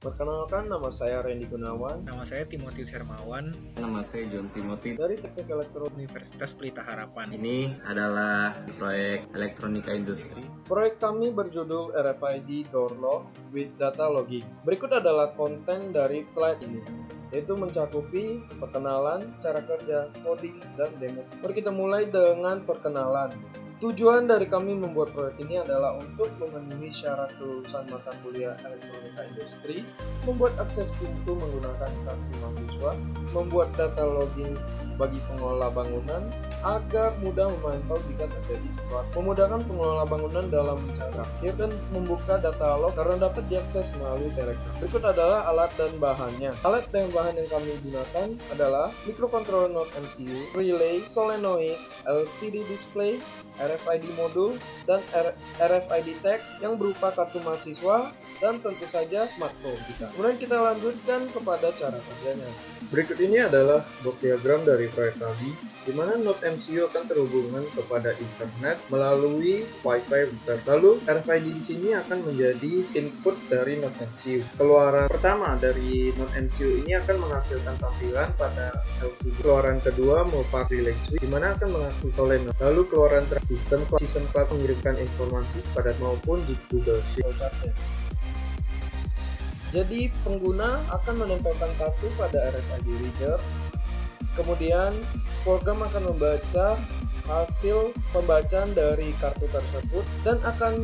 Perkenalkan, nama saya Randy Gunawan Nama saya Timotius Hermawan Nama saya John Timothy dari Teknik Elektronik. Universitas Pelita Harapan. Ini adalah proyek elektronika industri. Proyek kami berjudul RFID Door Lock with Data Logging. Berikut adalah konten dari slide ini, yaitu mencakupi perkenalan, cara kerja, coding, dan demo. Mari kita mulai dengan perkenalan. Tujuan dari kami membuat proyek ini adalah untuk memenuhi syarat kelulusan mata kuliah elektronika industri, membuat akses pintu menggunakan kartu mahasiswa, membuat data logging bagi pengelola bangunan agar mudah memantau jika terjadi sesuatu, memudahkan pengelola bangunan dalam mencari akhir dan membuka data log karena dapat diakses melalui Telegram. Berikut adalah alat dan bahannya. Alat dan bahan yang kami gunakan adalah microcontroller Node MCU, relay, solenoid, LCD display, RFID modul, dan RFID tag yang berupa kartu mahasiswa, dan tentu saja smartphone kita. Kemudian kita lanjutkan kepada cara kerjanya. Berikut ini adalah blok diagram dari proyek kami, di mana Node MCU akan terhubungan kepada internet melalui Wi-Fi router. Lalu RFID di sini akan menjadi input dari Node MCU. Keluaran pertama dari Node MCU ini akan menghasilkan tampilan pada LCD. Keluaran kedua merupakan relay switch, di mana akan menghasilkan solenoid. Lalu keluaran sistem cloud mengirimkan informasi pada maupun di Google Sheet. Jadi pengguna akan menempelkan kartu pada RFID reader, kemudian program akan membaca hasil pembacaan dari kartu tersebut dan akan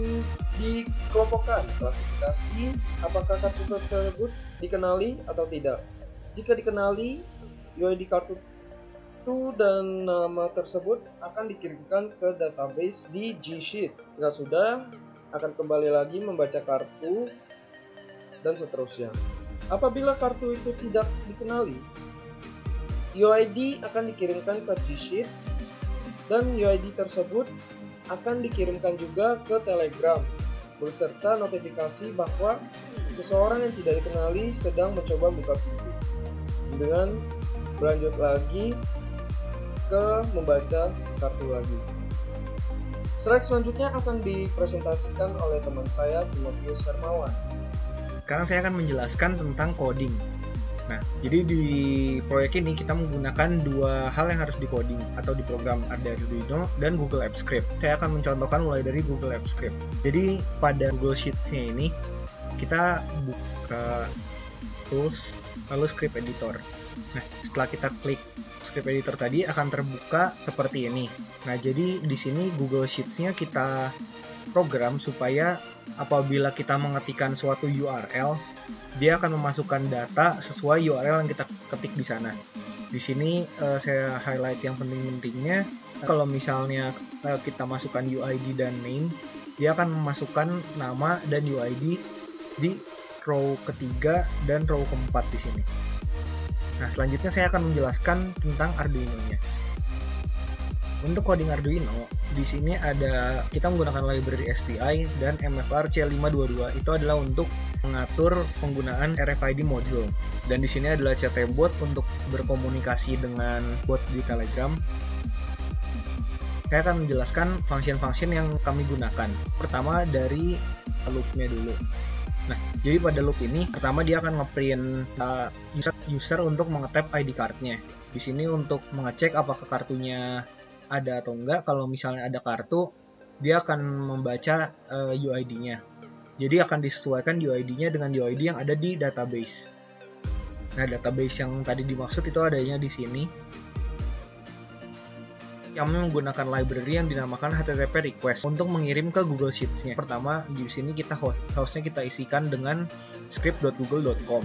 dikelompokkan klasifikasi apakah kartu tersebut dikenali atau tidak. Jika dikenali, UID kartu itu dan nama tersebut akan dikirimkan ke database di G-Sheet. Jika sudah, akan kembali lagi membaca kartu dan seterusnya. Apabila kartu itu tidak dikenali, UID akan dikirimkan ke G-Sheet dan UID tersebut akan dikirimkan juga ke Telegram beserta notifikasi bahwa seseorang yang tidak dikenali sedang mencoba buka pintu. Dengan berlanjut lagi ke membaca kartu lagi. Slide selanjutnya akan dipresentasikan oleh teman saya Timotius Hermawan. Sekarang saya akan menjelaskan tentang coding. Nah, jadi di proyek ini kita menggunakan dua hal yang harus di-coding atau diprogram, ada Arduino dan Google Apps Script. Saya akan mencontohkan mulai dari Google Apps Script. Jadi pada Google Sheets-nya ini kita buka Tools lalu Script Editor. Nah, setelah kita klik Script Editor tadi akan terbuka seperti ini. Nah, jadi di sini Google Sheets-nya kita program supaya apabila kita mengetikkan suatu URL, dia akan memasukkan data sesuai URL yang kita ketik di sana. Di sini saya highlight yang penting-pentingnya. Kalau misalnya kita masukkan UID dan name, dia akan memasukkan nama dan UID di row ketiga dan row keempat di sini. Nah, selanjutnya saya akan menjelaskan tentang Arduino-nya. Untuk coding Arduino, di sini ada kita menggunakan library SPI dan MFR C522. Itu adalah untuk mengatur penggunaan RFID module. Dan di sini adalah CT bot untuk berkomunikasi dengan bot di Telegram. Saya akan menjelaskan function-function yang kami gunakan. Pertama dari loop-nya dulu. Nah, jadi pada loop ini pertama dia akan ngeprint user untuk mengetap ID card-nya. Di sini untuk mengecek apakah kartunya ada atau enggak. Kalau misalnya ada kartu, dia akan membaca UID-nya. Jadi akan disesuaikan UID-nya dengan UID yang ada di database. Nah, database yang tadi dimaksud itu adanya di sini. Kami menggunakan library yang dinamakan HTTP request untuk mengirim ke Google Sheets-nya. Pertama, di sini kita hostnya kita isikan dengan script.google.com.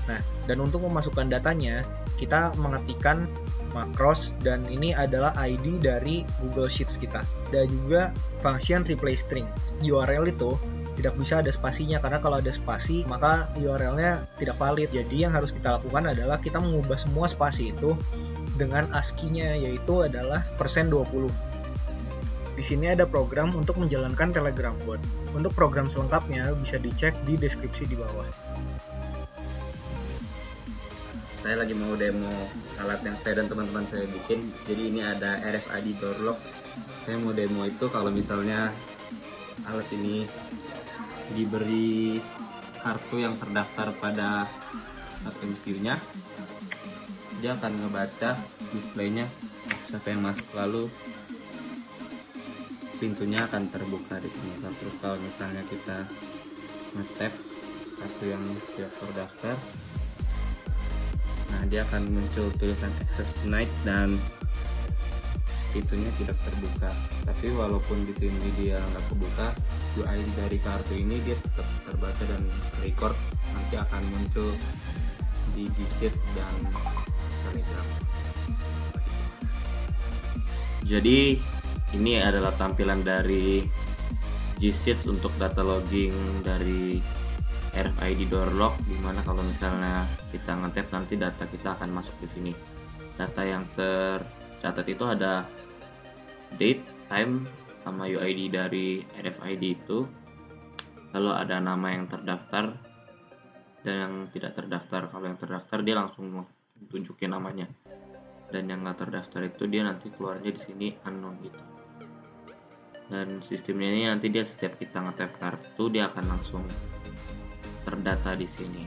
Nah, dan untuk memasukkan datanya, kita mengetikkan macros dan ini adalah ID dari Google Sheets kita. Ada juga function replace string. URL itu tidak bisa ada spasinya karena kalau ada spasi maka URL-nya tidak valid. Jadi yang harus kita lakukan adalah kita mengubah semua spasi itu dengan ASCII-nya, yaitu adalah %20. Di sini ada program untuk menjalankan Telegram bot. Untuk program selengkapnya bisa dicek di deskripsi di bawah. Saya lagi mau demo alat yang saya dan teman-teman saya bikin. Jadi ini ada RFID door lock. Saya mau demo itu kalau misalnya alat ini diberi kartu yang terdaftar pada MCU-nya, dia akan ngebaca displaynya siapa yang masuk, lalu pintunya akan terbuka di sini. Terus kalau misalnya kita nge-tap kartu yang tidak terdaftar, nah dia akan muncul tulisan access denied dan pintunya tidak terbuka. Tapi walaupun di sini dia nggak kebuka, UI dari kartu ini dia tetap terbaca dan record, nanti akan muncul di G-Sheets dan Telegram. Jadi ini adalah tampilan dari G-Sheets untuk data logging dari RFID door lock, dimana kalau misalnya kita nge-tap nanti data kita akan masuk di sini. Data yang tercatat itu ada date, time, sama UID dari RFID itu. Lalu ada nama yang terdaftar dan yang tidak terdaftar. Kalau yang terdaftar dia langsung tunjukin namanya, dan yang nggak terdaftar itu dia nanti keluarnya di sini unknown gitu. Dan sistemnya ini nanti dia setiap kita nge-tap kartu dia akan langsung terdata di sini.